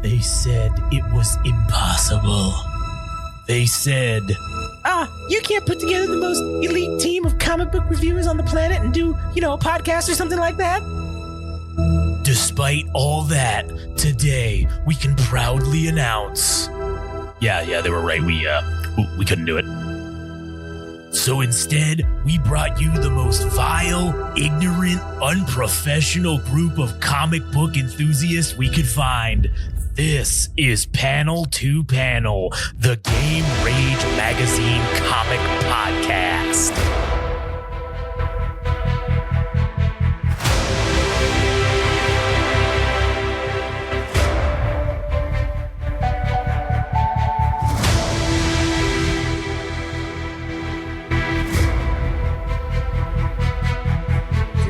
They said it was impossible. They said, you can't put together the most elite team of comic book reviewers on the planet and do, a podcast or something like that? Despite all that, today we can proudly announce. Yeah, they were right. We couldn't do it. So instead, we brought you the most vile, ignorant, unprofessional group of comic book enthusiasts we could find. This is Panel to Panel, the Game Rage Magazine comic podcast.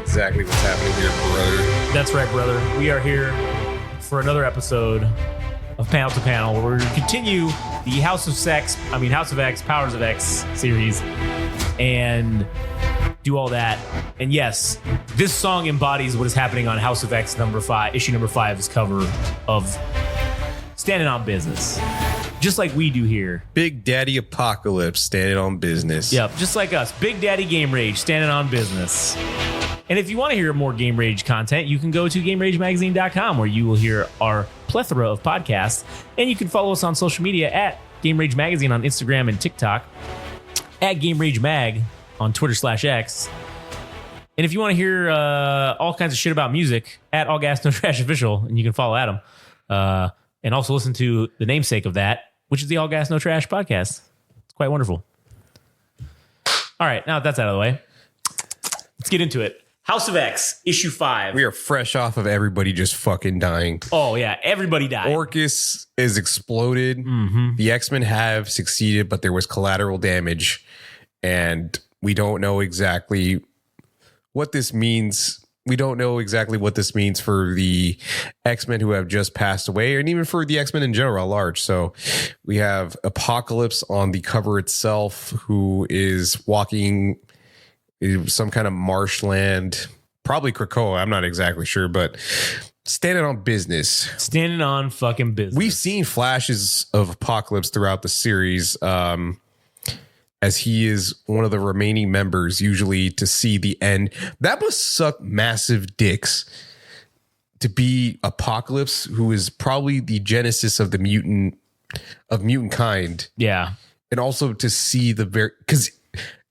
Exactly what's happening here, brother. That's right, brother. We are here for another episode of Panel to Panel, where we're going to continue the House of X, Powers of X series, and do all that. And yes, this song embodies what is happening on House of X issue number 5's cover of Standing on Business. Just like we do here. Big Daddy Apocalypse standing on business. Yep, just like us. Big Daddy Game Rage standing on business. And if you want to hear more Game Rage content, you can go to GameRageMagazine.com, where you will hear our plethora of podcasts. And you can follow us on social media at Game Rage Magazine on Instagram and TikTok, at Game Rage Mag on Twitter/X. And if you want to hear all kinds of shit about music, at All Gas No Trash Official, and you can follow Adam. And also listen to the namesake of that, which is the All Gas No Trash podcast. It's quite wonderful. All right, now that that's out of the way, let's get into it. House of X, issue 5. We are fresh off of everybody just fucking dying. Oh, yeah. Everybody died. Orcus is exploded. Mm-hmm. The X-Men have succeeded, but there was collateral damage. And we don't know exactly what this means. We don't know exactly what this means for the X-Men who have just passed away, and even for the X-Men in general at large. So we have Apocalypse on the cover itself, who is walking some kind of marshland, probably Krakoa. I'm not exactly sure, but standing on business. Standing on fucking business. We've seen flashes of Apocalypse throughout the series, as he is one of the remaining members, usually to see the end. That must suck massive dicks to be Apocalypse, who is probably the genesis of the mutant kind. Yeah. And also to see because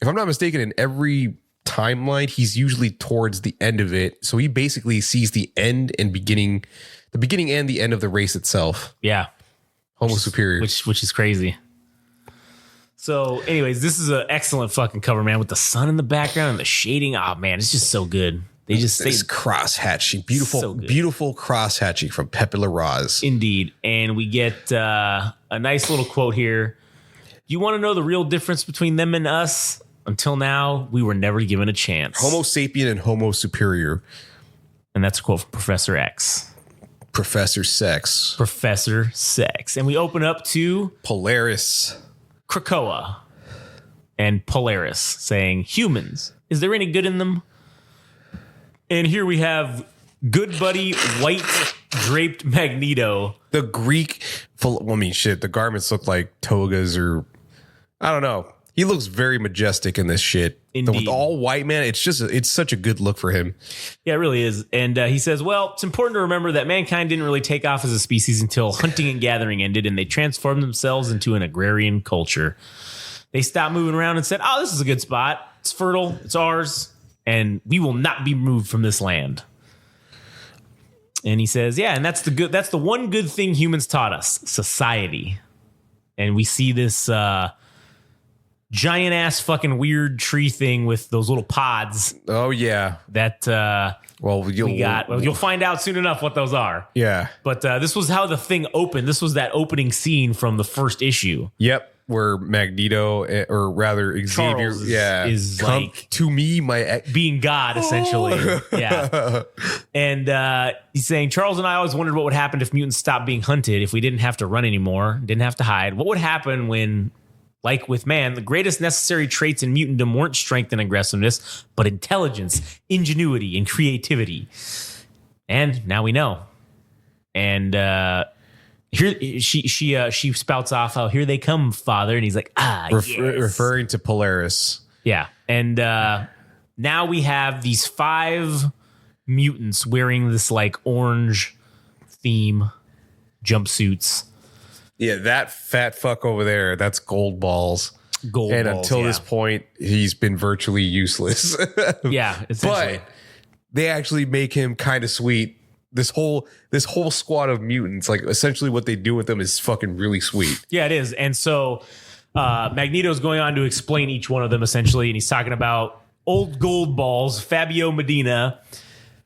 if I'm not mistaken, in every timeline, he's usually towards the end of it. So he basically sees the end and the beginning and the end of the race itself. Yeah. Homo superior. Which is crazy. So anyways, this is an excellent fucking cover, man, with the sun in the background and the shading. Oh man, it's just so good. This cross hatching, beautiful cross hatching from Pepe Larraz. Indeed. And we get a nice little quote here. You want to know the real difference between them and us? Until now, we were never given a chance. Homo sapien and Homo superior. And that's a quote from Professor X. Professor Sex. And we open up to Polaris. Krakoa and Polaris saying, humans, is there any good in them? And here we have good buddy, white draped Magneto. The Greek, the garments look like togas, or I don't know. He looks very majestic in this shit. Indeed. With all white, man, it's such a good look for him. Yeah, it really is. And he says, well, it's important to remember that mankind didn't really take off as a species until hunting and gathering ended, and they transformed themselves into an agrarian culture. They stopped moving around and said, oh, this is a good spot. It's fertile. It's ours. And we will not be moved from this land. And he says, yeah, and that's the one good thing humans taught us, society. And we see this giant ass fucking weird tree thing with those little pods. Oh yeah. That you'll find out soon enough what those are. Yeah. But this was how the thing opened. This was that opening scene from the first issue. Yep. Where Magneto, or rather Xavier, Charles is like to me, being God, essentially. Yeah. And he's saying, Charles and I always wondered what would happen if mutants stopped being hunted, if we didn't have to run anymore, didn't have to hide. What would happen when, like with man, the greatest necessary traits in mutantdom weren't strength and aggressiveness, but intelligence, ingenuity, and creativity. And now we know. And here she spouts off, "Oh, here they come, father," and he's like, yes. Referring to Polaris. Yeah, and now we have these 5 mutants wearing this like orange theme jumpsuits. Yeah, that fat fuck over there, that's Gold Balls. And until this point, he's been virtually useless. Yeah, essentially. But they actually make him kind of sweet. This whole squad of mutants, like essentially what they do with them is fucking really sweet. Yeah, it is. And so Magneto's going on to explain each one of them essentially, and he's talking about old Gold Balls. Fabio Medina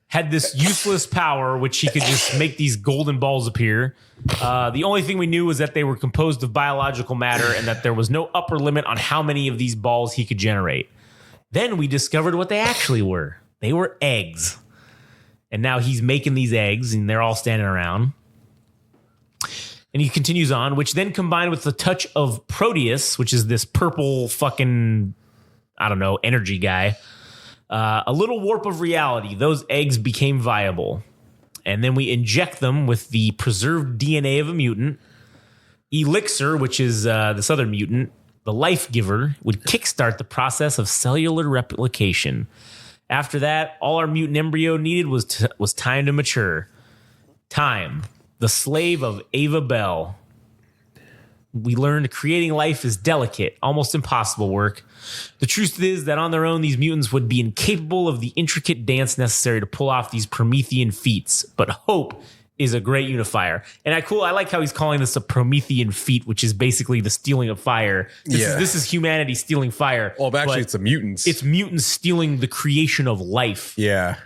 had this useless power which he could just make these golden balls appear. The only thing we knew was that they were composed of biological matter and that there was no upper limit on how many of these balls he could generate. Then we discovered what they actually were. They were eggs. And now he's making these eggs and they're all standing around. And he continues on, which then combined with the touch of Proteus, which is this purple fucking, I don't know, energy guy. A little warp of reality. Those eggs became viable. And then we inject them with the preserved DNA of a mutant. Elixir, which is this other mutant, the life giver, would kickstart the process of cellular replication. After that, all our mutant embryo needed was time to mature. Time, the slave of Ava Bell. We learned creating life is delicate, almost impossible work. The truth is that on their own, these mutants would be incapable of the intricate dance necessary to pull off these Promethean feats. But hope is a great unifier. And I like how he's calling this a Promethean feat, which is basically the stealing of fire. This is humanity stealing fire. Well, actually, it's the mutants. It's mutants stealing the creation of life. Yeah.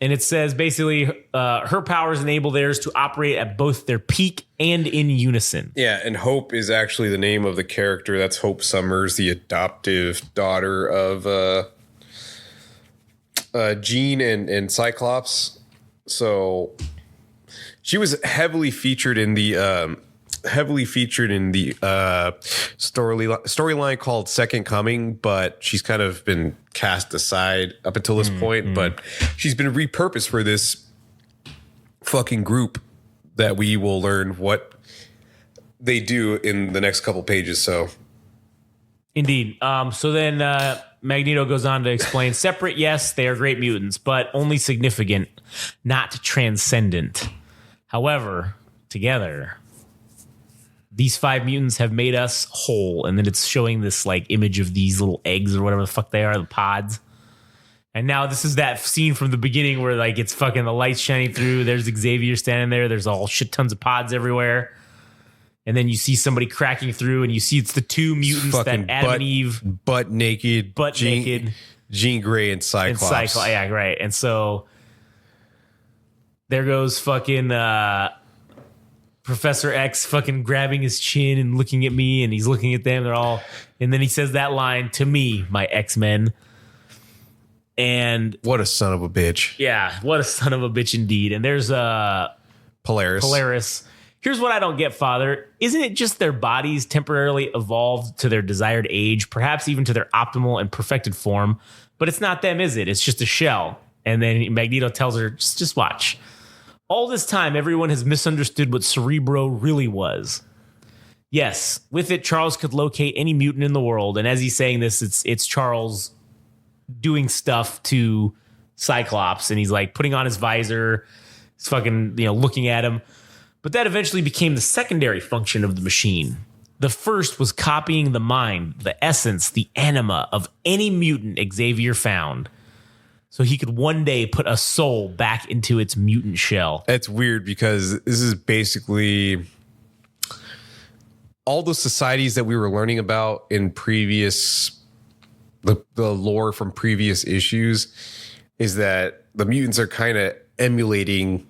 And it says basically her powers enable theirs to operate at both their peak and in unison. Yeah, and Hope is actually the name of the character. That's Hope Summers, the adoptive daughter of Jean and Cyclops. So she was heavily featured in the storyline called Second Coming, but she's kind of been cast aside up until this point. But she's been repurposed for this fucking group that we will learn what they do in the next couple pages. So indeed. So then Magneto goes on to explain, separate, yes, they are great mutants, but only significant, not transcendent. However, together, these 5 mutants have made us whole. And then it's showing this like image of these little eggs or whatever the fuck they are, the pods. And now this is that scene from the beginning where like it's fucking the lights shining through. There's Xavier standing there. There's all shit tons of pods everywhere. And then you see somebody cracking through and you see it's the 2 mutants that Adam and Eve. Butt naked. Jean Grey and Cyclops. Yeah, right. And so there goes fucking Professor X fucking grabbing his chin and looking at me, and he's looking at them. They're all, and then he says that line, to me, my X-Men. And what a son of a bitch. Yeah, what a son of a bitch indeed. And there's Polaris. Here's what I don't get, Father. Isn't it just their bodies temporarily evolved to their desired age, perhaps even to their optimal and perfected form? But it's not them, is it? It's just a shell. And then Magneto tells her, just watch. All this time, everyone has misunderstood what Cerebro really was. Yes, with it, Charles could locate any mutant in the world. And as he's saying this, it's Charles doing stuff to Cyclops. And he's like putting on his visor. He's fucking, looking at him. But that eventually became the secondary function of the machine. The first was copying the mind, the essence, the anima of any mutant Xavier found. So he could one day put a soul back into its mutant shell. That's weird because this is basically all the societies that we were learning about in previous, the lore from previous issues is that the mutants are kind of emulating,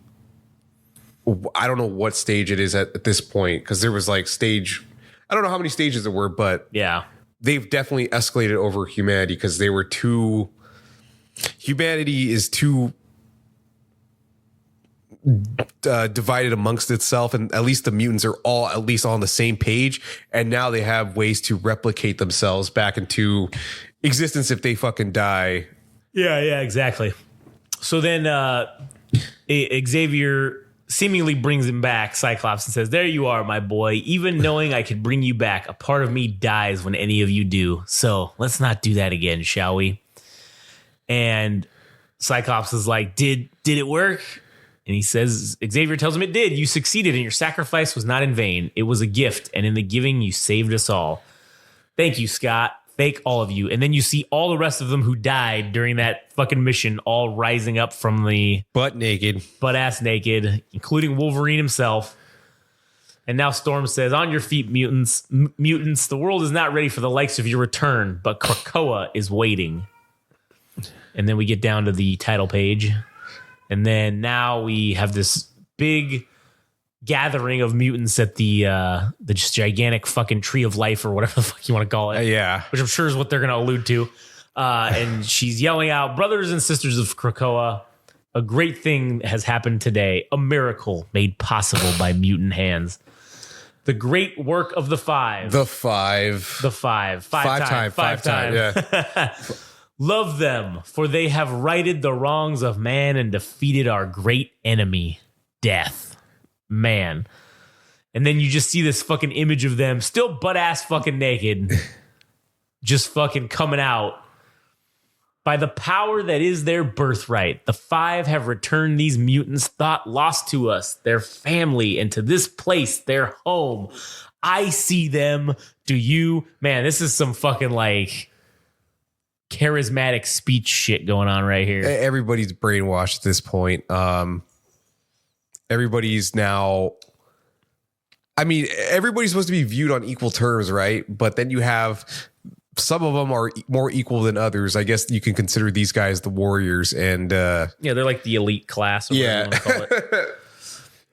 I don't know what stage it is at this point, because there was like stage, I don't know how many stages there were, but yeah, they've definitely escalated over humanity because they were too... Humanity is too divided amongst itself, and at least the mutants are all at least on the same page, and now they have ways to replicate themselves back into existence if they fucking die. Yeah, exactly. So then Xavier seemingly brings him back, Cyclops, and says, "There you are, my boy. Even knowing I could bring you back, a part of me dies when any of you do. So let's not do that again, shall we?" And Cyclops is like, did it work? And he says, Xavier tells him it did. You succeeded, and your sacrifice was not in vain. It was a gift, and in the giving, you saved us all. Thank you, Scott. Thank all of you. And then you see all the rest of them who died during that fucking mission all rising up from the butt ass naked, including Wolverine himself. And now Storm says, "On your feet, mutants. Mutants, the world is not ready for the likes of your return, but Krakoa is waiting." And then we get down to the title page. And then now we have this big gathering of mutants at the just gigantic fucking tree of life, or whatever the fuck you want to call it. Yeah. Which I'm sure is what they're going to allude to. And she's yelling out, "Brothers and sisters of Krakoa, a great thing has happened today. A miracle made possible by mutant hands. The great work of the five. The five. Five time. Yeah. Love them, for they have righted the wrongs of man and defeated our great enemy, death." Man. And then you just see this fucking image of them still butt ass fucking naked, just fucking coming out. "By the power that is their birthright, the five have returned these mutants thought lost to us, their family, and to this place, their home. I see them. Do you?" Man, this is some fucking like charismatic speech shit going on right here. Everybody's brainwashed at this point. Everybody's now, I mean, everybody's supposed to be viewed on equal terms, right? But then you have some of them are more equal than others. I guess you can consider these guys the warriors, and yeah, they're like the elite class, or whatever you want to call it.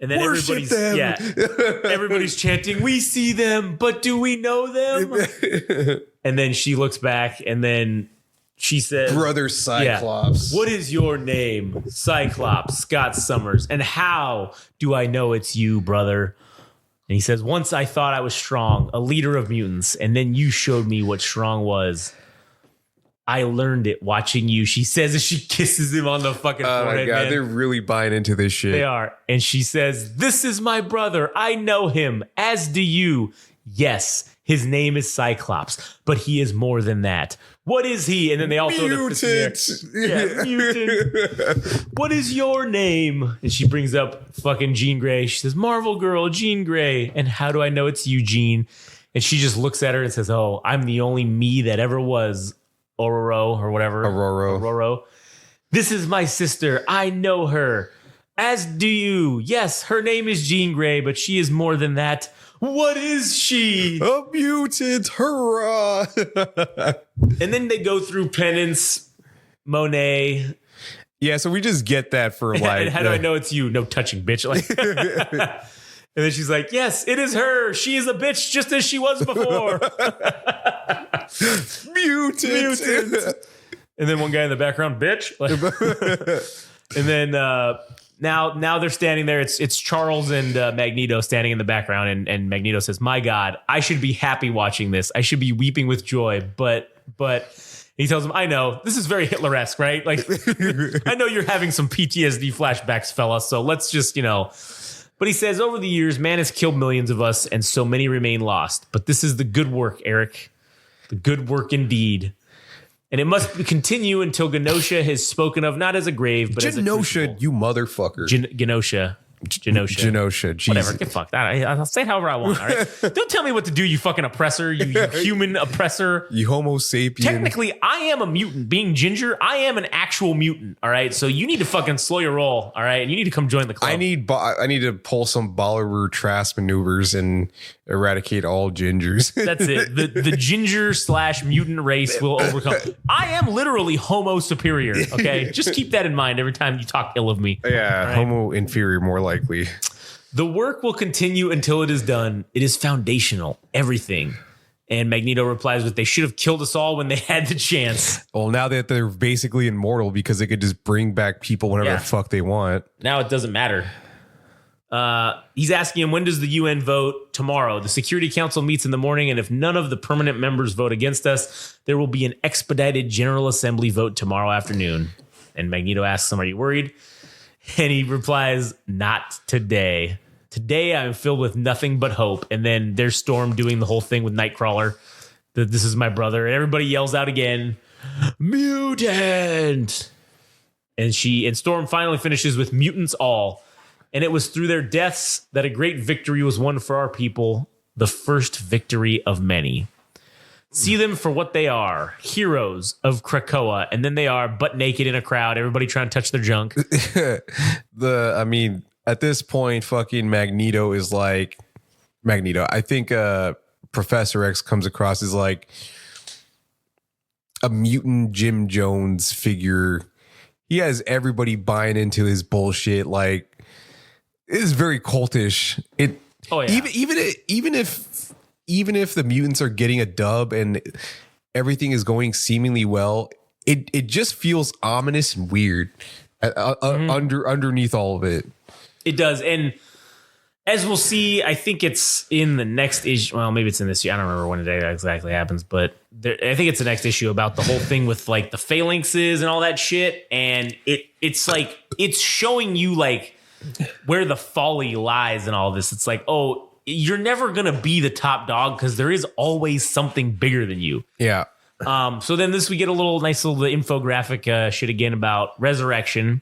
And then worship them. Everybody's chanting, "We see them, but do we know them?" And then she looks back, and then she says, "Brother Cyclops, what is your name?" "Cyclops, Scott Summers. And how do I know it's you, brother?" And he says, "Once I thought I was strong, a leader of mutants, and then you showed me what strong was. I learned it watching you," she says as she kisses him on the fucking forehead. Oh my God, man. they're really buying into this shit. They are. And she says, "This is my brother. I know him, as do you. Yes, his name is Cyclops, but he is more than that. What is he?" And then they all throw their fists in the air. Yeah, mutant. "What is your name?" And she brings up fucking Jean Grey. She says, "Marvel Girl, Jean Grey. And how do I know it's you, Jean?" And she just looks at her and says, "Oh, I'm the only me that ever was, Ororo," or whatever. Ororo. "This is my sister. I know her. As do you. Yes, her name is Jean Grey, but she is more than that. What is she?" "A mutant, hurrah!" And then they go through Penance, Monet. Yeah, so we just get that for like, And how do I know it's you? No touching, bitch. Like, and then she's like, "Yes, it is her. She is a bitch just as she was before." Mutant. And then one guy in the background, "Bitch." Like, and then now they're standing there. It's Charles and Magneto standing in the background, and Magneto says, "My God, I should be happy watching this. I should be weeping with joy." But he tells him, "I know this is very Hitler-esque, right? Like, I know you're having some PTSD flashbacks, fella. So let's just, But he says, "Over the years, man has killed millions of us, and so many remain lost. But this is the good work, Eric. The good work indeed. And it must continue until Genosha is spoken of not as a grave, but as a Genosha, you motherfucker. Genosha. Jesus. Whatever. Get fucked. I'll say it however I want. All right. Don't tell me what to do, you fucking oppressor. You human oppressor. You Homo sapien. Technically, I am a mutant. Being ginger, I am an actual mutant. All right. So you need to fucking slow your roll. All right. And you need to come join the club. I need to pull some Bolivar Trask maneuvers and eradicate all gingers. That's it. The ginger / mutant race will overcome. I am literally Homo superior. Okay. Just keep that in mind every time you talk ill of me. Yeah. Right? Homo inferior, more likely. The work will continue until it is done. It is foundational. Everything. And Magneto replies with, "They should have killed us all when they had the chance." Well, now that they're basically immortal because they could just bring back people whenever the fuck they want. Now it doesn't matter. He's asking him, when does the UN vote? Tomorrow. The Security Council meets in the morning, and if none of the permanent members vote against us, there will be an expedited General Assembly vote tomorrow afternoon. And Magneto asks him, "Are you worried?" And he replies, "Not today. Today I'm filled with nothing but hope." And then there's Storm doing the whole thing with Nightcrawler. This is my brother. And everybody yells out again, "Mutant!" And Storm finally finishes with "Mutants all." And it was through their deaths that a great victory was won for our people, the first victory of many. See them for what they are, heroes of Krakoa. And then they are butt naked in a crowd, everybody trying to touch their junk. At this point, fucking Magneto is like Magneto. I think Professor X comes across as like a mutant Jim Jones figure. He has everybody buying into his bullshit. Like, it is very cultish. Even if the mutants are getting a dub and everything is going seemingly well, it just feels ominous and weird underneath all of it. It does. And as we'll see, I think it's in the next issue. Well, maybe it's in this year. I don't remember when it exactly happens, but I think it's the next issue about the whole thing with like the phalanxes and all that shit. And it's like, it's showing you like where the folly lies in all this. It's like, oh, you're never going to be the top dog because there is always something bigger than you. Yeah. So then we get a nice little infographic shit again about Resurrection.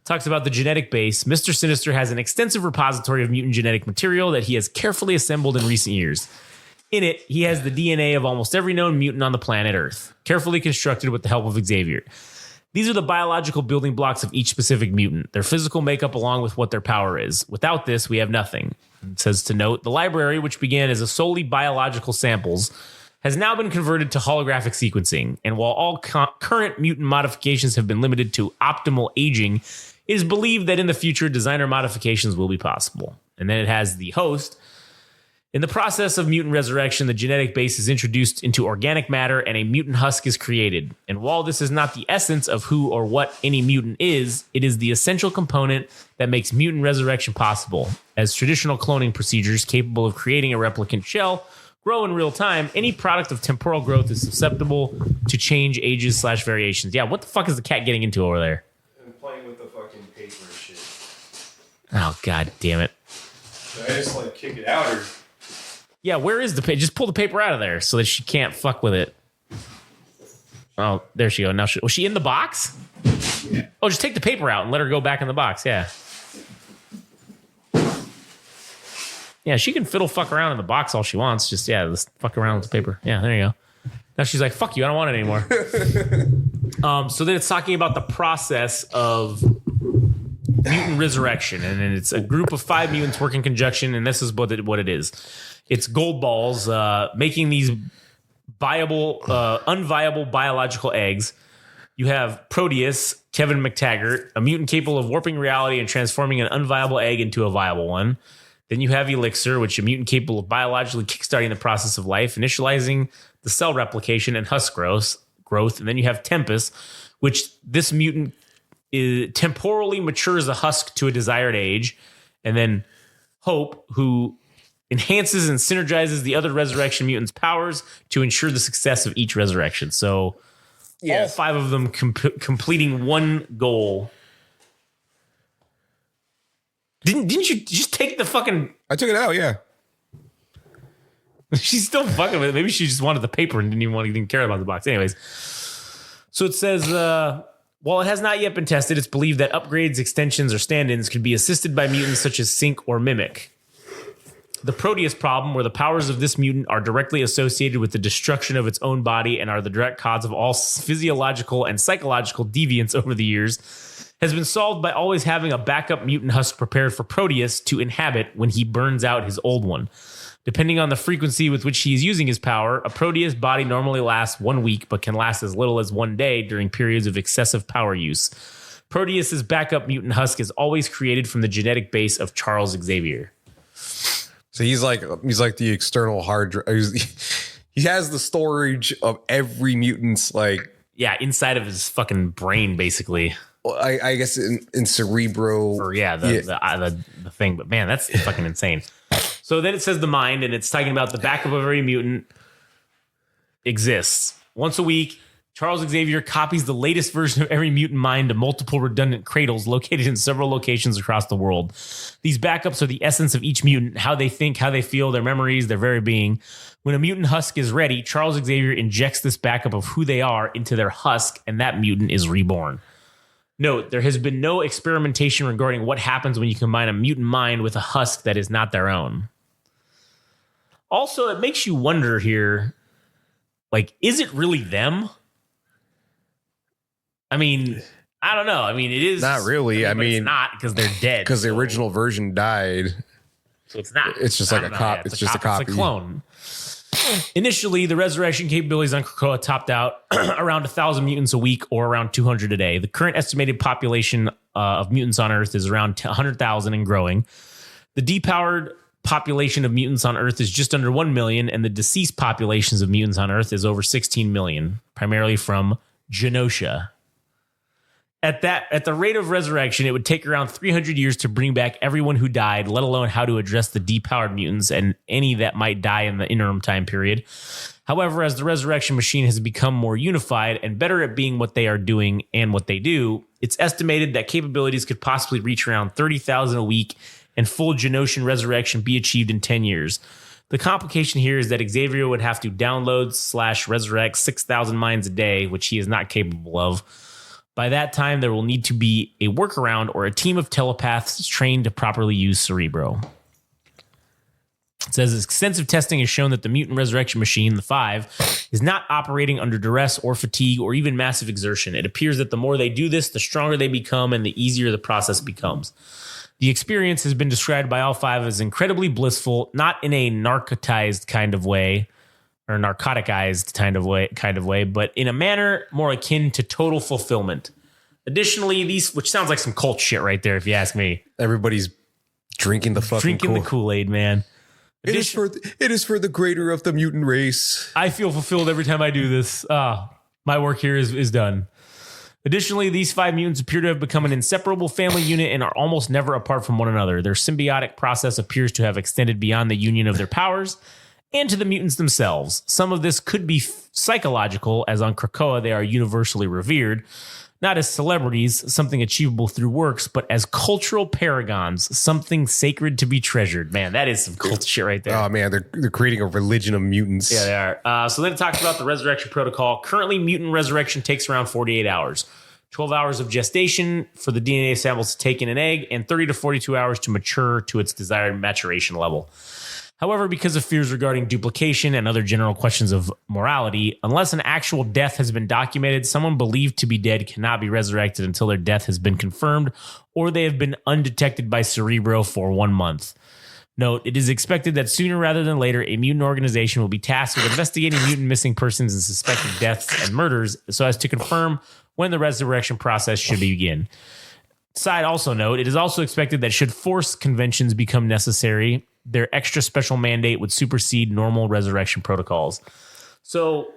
Talks about the genetic base. Mr. Sinister has an extensive repository of mutant genetic material that he has carefully assembled in recent years. In it, he has the DNA of almost every known mutant on the planet Earth, carefully constructed with the help of Xavier. These are the biological building blocks of each specific mutant, their physical makeup along with what their power is. Without this, we have nothing. It says to note, the library, which began as a solely biological samples, has now been converted to holographic sequencing. And while all current mutant modifications have been limited to optimal aging, it is believed that in the future, designer modifications will be possible. And then it has the host. In the process of mutant resurrection, the genetic base is introduced into organic matter and a mutant husk is created. And while this is not the essence of who or what any mutant is, it is the essential component that makes mutant resurrection possible. As traditional cloning procedures capable of creating a replicant shell grow in real time, any product of temporal growth is susceptible to change, ages / variations. Yeah, what the fuck is the cat getting into over there? I'm playing with the fucking paper and shit. Oh, god damn it. Should I just like kick it out or? Yeah, where is the paper? Just pull the paper out of there so that she can't fuck with it. Oh, there she go. Now, was she in the box? Yeah. Oh, just take the paper out and let her go back in the box. Yeah. Yeah, she can fiddle fuck around in the box all she wants. Just, let's fuck around with the paper. Yeah, there you go. Now she's like, fuck you, I don't want it anymore. So then it's talking about the process of mutant resurrection. And then it's a group of 5 mutants work in conjunction. And this is what it is. It's gold balls making these unviable biological eggs. You have Proteus, Kevin McTaggart, a mutant capable of warping reality and transforming an unviable egg into a viable one. Then you have Elixir, which is a mutant capable of biologically kickstarting the process of life, initializing the cell replication and husk growth. And then you have Tempest, which this mutant temporally matures a husk to a desired age. And then Hope, who enhances and synergizes the other resurrection mutants' powers to ensure the success of each resurrection. So all 5 of them completing one goal. Didn't you just take the fucking... I took it out, yeah. She's still fucking with it. Maybe she just wanted the paper and didn't care about the box. Anyways. So it says, while it has not yet been tested, it's believed that upgrades, extensions, or stand-ins could be assisted by mutants such as Sync or Mimic. The Proteus problem, where the powers of this mutant are directly associated with the destruction of its own body and are the direct cause of all physiological and psychological deviance over the years, has been solved by always having a backup mutant husk prepared for Proteus to inhabit when he burns out his old one. Depending on the frequency with which he is using his power, a Proteus body normally lasts 1 week, but can last as little as 1 day during periods of excessive power use. Proteus's backup mutant husk is always created from the genetic base of Charles Xavier. So he's like the external hard drive. He has the storage of every mutant's inside of his fucking brain, basically. I guess in Cerebro. Or the thing. But man, that's fucking insane. So then it says the mind, and it's talking about the backup of every mutant exists. Once a week, Charles Xavier copies the latest version of every mutant mind to multiple redundant cradles located in several locations across the world. These backups are the essence of each mutant, how they think, how they feel, their memories, their very being. When a mutant husk is ready, Charles Xavier injects this backup of who they are into their husk, and that mutant is reborn. Note, there has been no experimentation regarding what happens when you combine a mutant mind with a husk that is not their own. Also, it makes you wonder here, like, is it really them? I mean, I don't know. I mean, it is not really. I mean, it's not because they're dead. Because the original version died. So it's not. It's just like a copy. It's just a copy. It's a clone. Initially, the resurrection capabilities on Krakoa topped out around 1,000 mutants a week or around 200 a day. The current estimated population of mutants on Earth is around 100,000 and growing. The depowered population of mutants on Earth is just under 1 million, and the deceased populations of mutants on Earth is over 16 million, primarily from Genosha. At the rate of resurrection, it would take around 300 years to bring back everyone who died, let alone how to address the depowered mutants and any that might die in the interim time period. However, as the resurrection machine has become more unified and better at being what they are doing and what they do, it's estimated that capabilities could possibly reach around 30,000 a week and full Genoshan resurrection be achieved in 10 years. The complication here is that Xavier would have to download/resurrect 6,000 minds a day, which he is not capable of. By that time, there will need to be a workaround or a team of telepaths trained to properly use Cerebro. It says extensive testing has shown that the mutant resurrection machine, the 5, is not operating under duress or fatigue or even massive exertion. It appears that the more they do this, the stronger they become and the easier the process becomes. The experience has been described by all 5 as incredibly blissful, not in a narcotized kind of way, or narcoticized kind of way, but in a manner more akin to total fulfillment. Additionally, these, which sounds like some cult shit right there, if you ask me. Everybody's drinking the the Kool-Aid, man. It is for the greater of the mutant race. I feel fulfilled every time I do this. My work here is done. Additionally, these 5 mutants appear to have become an inseparable family unit and are almost never apart from one another. Their symbiotic process appears to have extended beyond the union of their powers and to the mutants themselves. Some of this could be psychological, as on Krakoa they are universally revered, not as celebrities, something achievable through works, but as cultural paragons, something sacred to be treasured. Man, that is some cult shit right there. Oh man, they're creating a religion of mutants. Yeah, they are. So then it talks about the resurrection protocol. Currently, mutant resurrection takes around 48 hours. 12 hours of gestation for the DNA samples to take in an egg, and 30 to 42 hours to mature to its desired maturation level. However, because of fears regarding duplication and other general questions of morality, unless an actual death has been documented, someone believed to be dead cannot be resurrected until their death has been confirmed or they have been undetected by Cerebro for 1 month. Note, it is expected that sooner rather than later, a mutant organization will be tasked with investigating mutant missing persons and suspected deaths and murders so as to confirm when the resurrection process should begin. Side also note, it is also expected that should force conventions become necessary, their extra special mandate would supersede normal resurrection protocols. So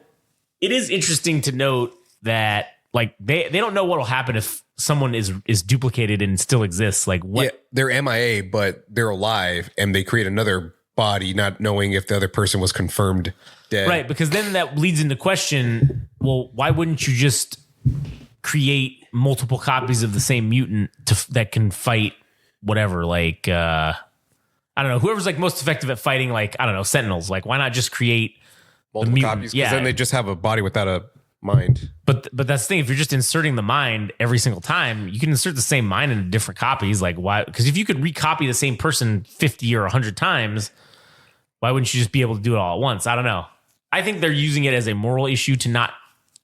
it is interesting to note that like they don't know what will happen if someone is duplicated and still exists. Like what? Yeah, they're MIA, but they're alive, and they create another body, not knowing if the other person was confirmed dead. Right, because then that leads into question. Well, why wouldn't you just create multiple copies of the same mutant that can fight whatever? Like I don't know, whoever's like most effective at fighting, like, I don't know, Sentinels. Like, why not just create multiple copies? Because then they just have a body without a mind. But that's the thing. If you're just inserting the mind every single time, you can insert the same mind in different copies. Like, why? Because if you could recopy the same person 50 or 100 times, why wouldn't you just be able to do it all at once? I don't know. I think they're using it as a moral issue to not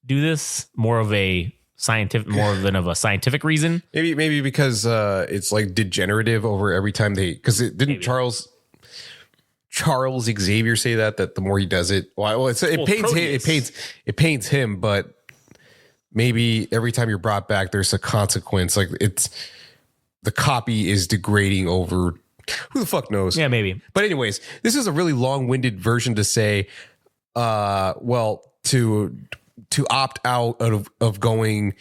do this. More than of a scientific reason. Maybe because it's like degenerative over every time because it didn't maybe. Charles Xavier say that the more he does it, it pains him, but maybe every time you're brought back, there's a consequence. Like the copy is degrading over. Who the fuck knows? Yeah, maybe. But anyways, this is a really long-winded version to say, to opt out of going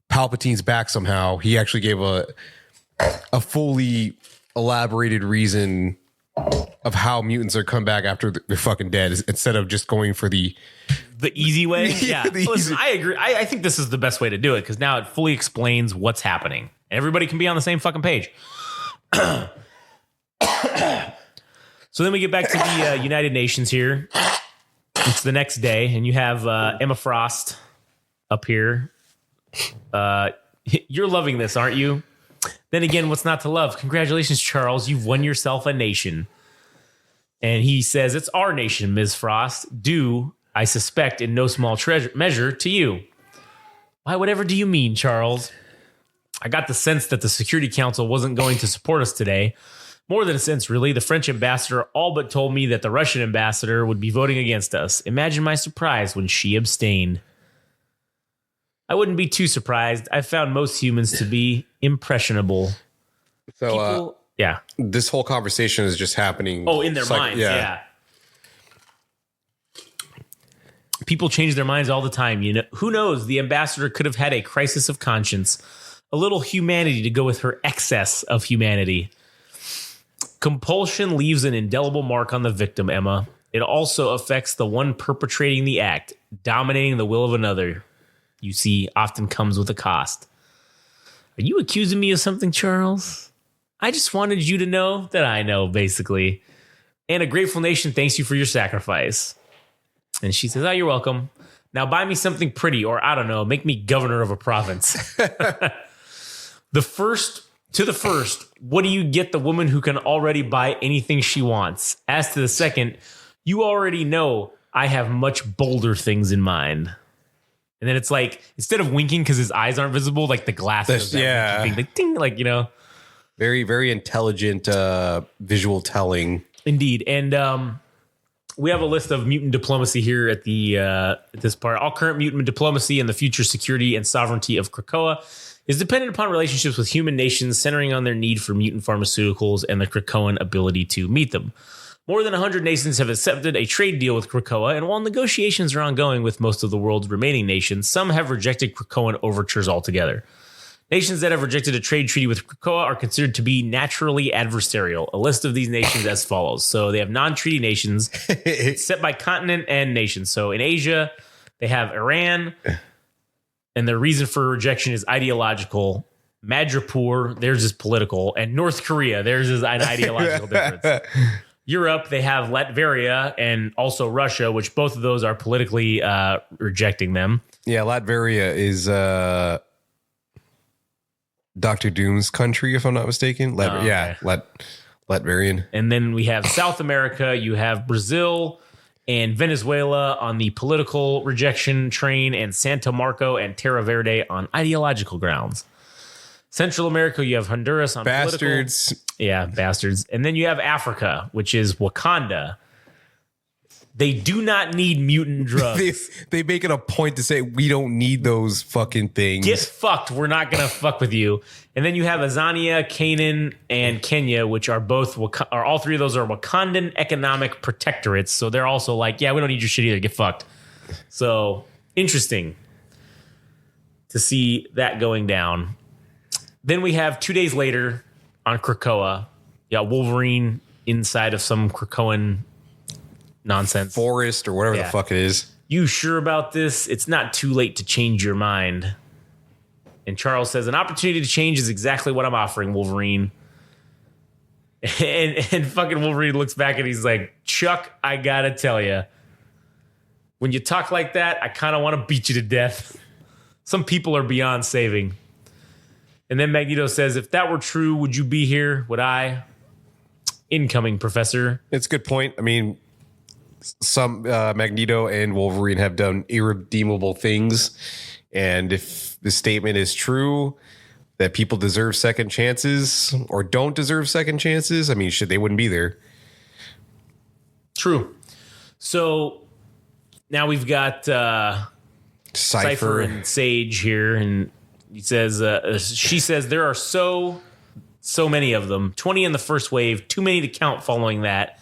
Palpatine's back somehow. He actually gave a fully elaborated reason of how mutants are come back after they're fucking dead, instead of just going for the easy way. Yeah. The Listen, easy- I agree. I think this is the best way to do it because now it fully explains what's happening. Everybody can be on the same fucking page. So then we get back to the United Nations here. It's the next day, and you have Emma Frost up here. You're loving this, aren't you? Then again, what's not to love? Congratulations, Charles. You've won yourself a nation. And he says, it's our nation, Ms. Frost. Due, I suspect, in no small measure to you. Why, whatever do you mean, Charles? I got the sense that the Security Council wasn't going to support us today. More than a sense, really. The French ambassador all but told me that the Russian ambassador would be voting against us. Imagine my surprise when she abstained. I wouldn't be too surprised. I've found most humans to be impressionable. so. Yeah. This whole conversation is just happening. Oh, in their minds. Yeah. People change their minds all the time. You know, who knows? The ambassador could have had a crisis of conscience, a little humanity to go with her excess of humanity. Compulsion leaves an indelible mark on the victim, Emma. It also affects the one perpetrating the act. Dominating the will of another, you see, often comes with a cost. Are you accusing me of something, Charles? I just wanted you to know that I know, basically. And a grateful nation thanks you for your sacrifice. And she says, oh, you're welcome. Now buy me something pretty, or I don't know, make me governor of a province. The first, what do you get the woman who can already buy anything she wants? As to the second, you already know I have much bolder things in mind. And then it's like, instead of winking because his eyes aren't visible, like the glass does that yeah. thing, like ding, like, you know. Very, very intelligent visual telling. Indeed. And we have a list of mutant diplomacy here at the at this part. All current mutant diplomacy and the future security and sovereignty of Krakoa is dependent upon relationships with human nations centering on their need for mutant pharmaceuticals and the Krakoan ability to meet them. More than 100 nations have accepted a trade deal with Krakoa, and while negotiations are ongoing with most of the world's remaining nations, some have rejected Krakoan overtures altogether. Nations that have rejected a trade treaty with Krakoa are considered to be naturally adversarial. A list of these nations as follows. So they have non-treaty nations set by continent and nation. So in Asia, they have Iran, and their reason for rejection is ideological. Madripoor, theirs is political. And North Korea, theirs is an ideological difference. Europe, they have Latveria and also Russia, which both of those are politically rejecting them. Yeah, Latveria is Dr. Doom's country, if I'm not mistaken. okay. Yeah, Latverian. And then we have South America. You have Brazil and Venezuela on the political rejection train, and Santa Marco and Terra Verde on ideological grounds. Central America, you have Honduras on Bastards. political. Yeah, bastards. And then you have Africa, which is Wakanda. They do not need mutant drugs. They make it a point to say we don't need those fucking things. Get fucked. We're not going to fuck with you. And then you have Azania, Canaan, and Kenya, which are both, or all three of those are Wakandan economic protectorates. So they're also like, yeah, we don't need your shit either. Get fucked. So interesting to see that going down. Then we have 2 days later on Krakoa. Yeah, Wolverine inside of some Krakoan nonsense. Forest or whatever Yeah. the fuck it is. You sure about this? It's not too late to change your mind. And Charles says, an opportunity to change is exactly what I'm offering, Wolverine. And fucking Wolverine looks back and he's like, Chuck, I gotta tell you, when you talk like that, I kind of want to beat you to death. Some people are beyond saving. And then Magneto says, if that were true, would you be here? Would I? Incoming, Professor. It's a good point. I mean, some Magneto and Wolverine have done irredeemable things. And if the statement is true that people deserve second chances or don't deserve second chances, I mean, shit, they wouldn't be there. True. So now we've got Cypher and Sage here, and he says, she says there are so many of them, 20 in the first wave, too many to count following that.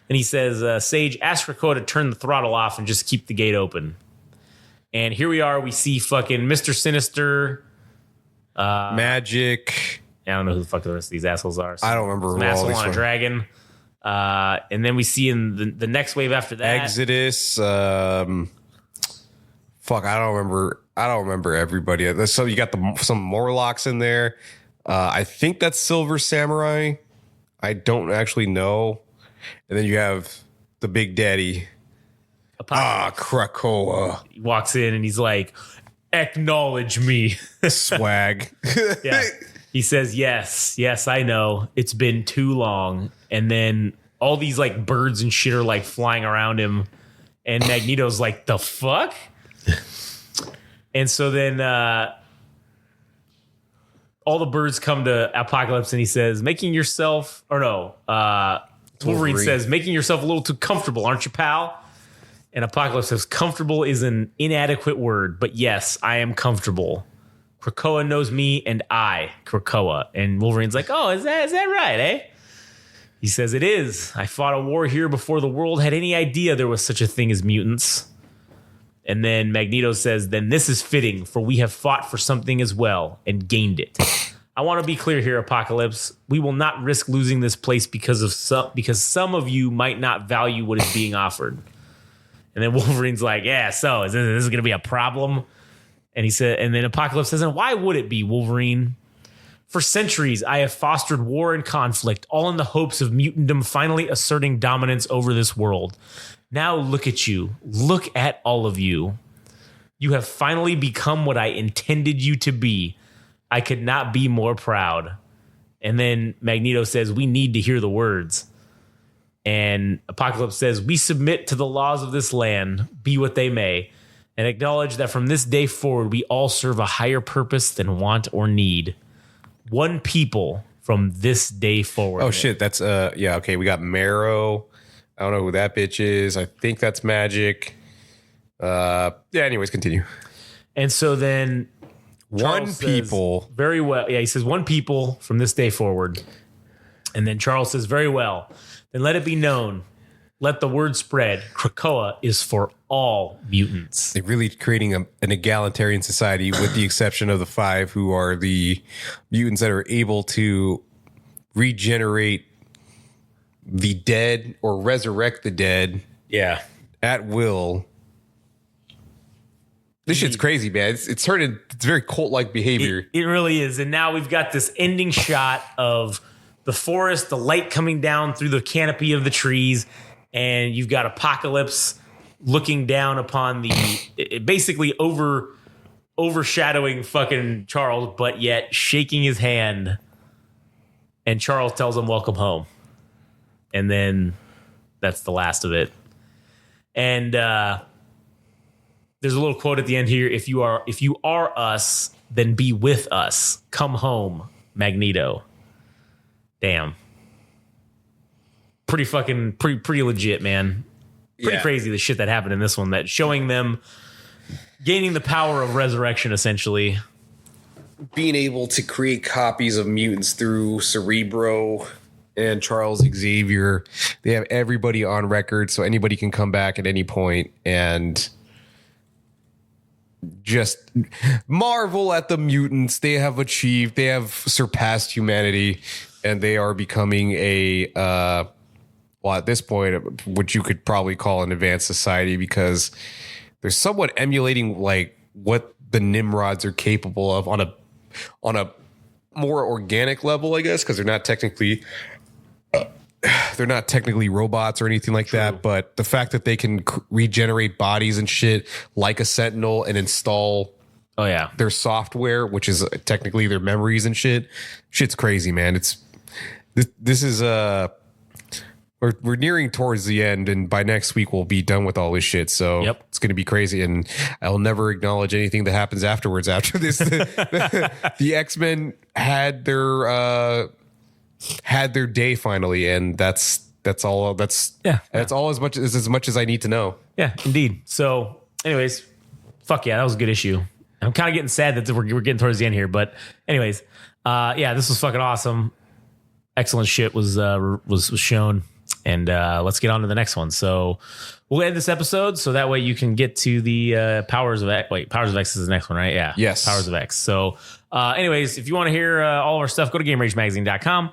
And he says, Sage, ask Krakoa to turn the throttle off and just keep the gate open. And here we are. We see fucking Mr. Sinister. Magic. I don't know who the fuck the rest of these assholes are. I don't remember Some who all asshole these on a ones. dragon. And then we see in the next wave after that. Exodus. Fuck, I don't remember everybody. So you got some Morlocks in there. I think that's Silver Samurai. I don't actually know. And then you have the Big Daddy. Krakoa. He walks in and he's like, acknowledge me. Swag. Yeah. He says, yes, I know. It's been too long. And then all these like birds and shit are like flying around him. And Magneto's like, the fuck? And so then all the birds come to Apocalypse and he says, Wolverine says, making yourself a little too comfortable, aren't you, pal? And Apocalypse says, comfortable is an inadequate word, but yes, I am comfortable. Krakoa knows me and I, Krakoa. And Wolverine's like, oh, is that right, eh? He says, it is. I fought a war here before the world had any idea there was such a thing as mutants. And then Magneto says, then this is fitting, for we have fought for something as well and gained it. I want to be clear here, Apocalypse. We will not risk losing this place because some of you might not value what is being offered. And then Wolverine's like, yeah, so is this going to be a problem? And he said, and then Apocalypse says, and why would it be, Wolverine? For centuries, I have fostered war and conflict, all in the hopes of mutantdom finally asserting dominance over this world. Now look at you. Look at all of you. You have finally become what I intended you to be. I could not be more proud. And then Magneto says, we need to hear the words. And Apocalypse says, we submit to the laws of this land, be what they may, and acknowledge that from this day forward, we all serve a higher purpose than want or need. One people from this day forward. Oh, shit. That's, yeah, okay. We got Marrow. I don't know who that bitch is. I think that's Magic. Yeah, anyways, continue. And so then One people. Very well. Yeah, he says one people from this day forward. And then Charles says, very well. Then let it be known. Let the word spread. Krakoa is for all mutants. They're really creating an egalitarian society with the exception of the 5 who are the mutants that are able to regenerate the dead or resurrect the dead. Yeah. At will. This shit's crazy, man. It's very cult-like behavior. It really is. And now we've got this ending shot of the forest, the light coming down through the canopy of the trees, and you've got Apocalypse looking down upon basically overshadowing fucking Charles, but yet shaking his hand. And Charles tells him, welcome home. And then that's the last of it. And there's a little quote at the end here. If you are us, then be with us. Come home, Magneto. Damn. Pretty legit, man. Pretty crazy the shit that happened in this one. That showing them gaining the power of resurrection, essentially. Being able to create copies of mutants through Cerebro and Charles Xavier. They have everybody on record, so anybody can come back at any point and just marvel at the mutants they have achieved. They have surpassed humanity, and they are becoming at this point, what you could probably call an advanced society, because they're somewhat emulating like what the Nimrods are capable of on a more organic level, I guess, because they're not technically robots or anything like that. But the fact that they can regenerate bodies and shit like a Sentinel and install their software, which is technically their memories and shit's crazy, man. This is we're nearing towards the end, and by next week we'll be done with all this shit. So It's going to be crazy, and I'll never acknowledge anything that happens afterwards. After this, the X-Men had their day finally, and that's all. That's all as much as I need to know. Yeah, indeed. So, anyways, fuck yeah, that was a good issue. I'm kind of getting sad that we're getting towards the end here, but anyways, this was fucking awesome. Excellent shit was shown. And let's get on to the next one. So we'll end this episode so that way you can get to the Powers of X. Wait, Powers of X is the next one, right? Yeah. Yes. Powers of X. So anyways, if you want to hear all of our stuff, go to GameRageMagazine.com.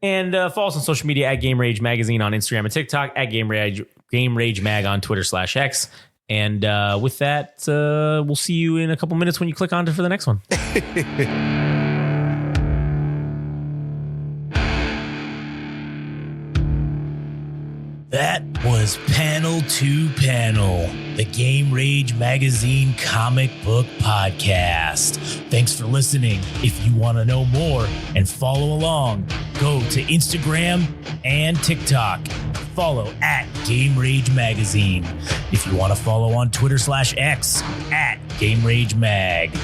And follow us on social media at Game Rage Magazine on Instagram and TikTok, at Game Rage Mag on Twitter /X. And with that, we'll see you in a couple minutes when you click on to for the next one. That was Panel to Panel, the Game Rage Magazine comic book podcast. Thanks for listening. If you want to know more and follow along, go to Instagram and TikTok. Follow at Game Rage Magazine. If you want to follow on Twitter /X at Game Rage Mag.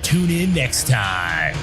Tune in next time.